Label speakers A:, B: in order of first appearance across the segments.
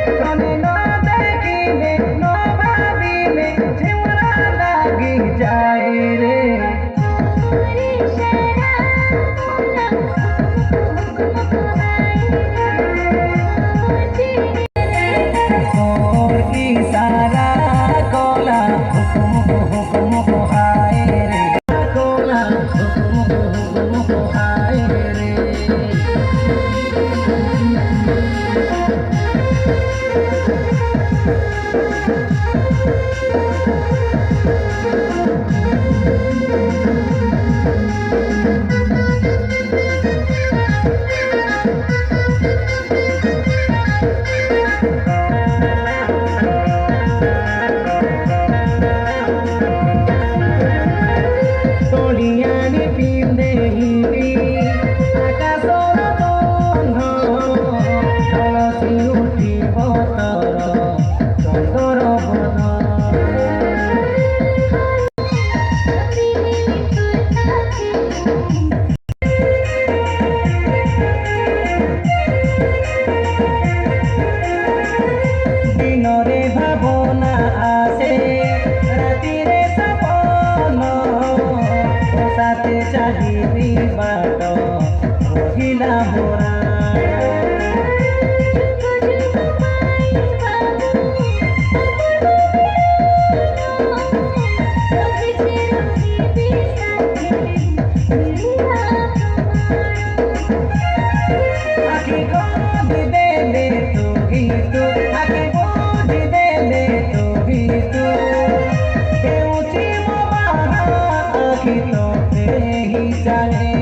A: ଜଣେ ନ ଦେଖିଲେ ନ ଭାବିଲେ ଝିମରା ଲାଗି ଯାଏ ରେ। मोर इशारा कोला हुकुम हुकुम आए रे, कोला हुकुम हुकुम आए रे। ତୋଳିଆଣି ପିନ୍ଧେଇବି ଆକାଶର ବନ୍ଧ, କଳସି ଉଠିବ ତର ଚନ୍ଦର ବନ। ଦିନରେ ଭାବନା ଆସେ ରାତିରେ ସପନ, ସାଥେ ଚାହିଁବି ବାଟ ରହିଲା ମୋରା। ଆଖି ଗୋଦି ଦେଲେ ତୁ ଗୀତୁ, ଆଖି ଗୋଦି ଦେଲେ ତୁ ଗୀତୁ, ଦେଉଛି ମୋ ବାହା ଆଖି ତୋତେ ହିଁ ଚାହେଁ।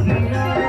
A: Gila,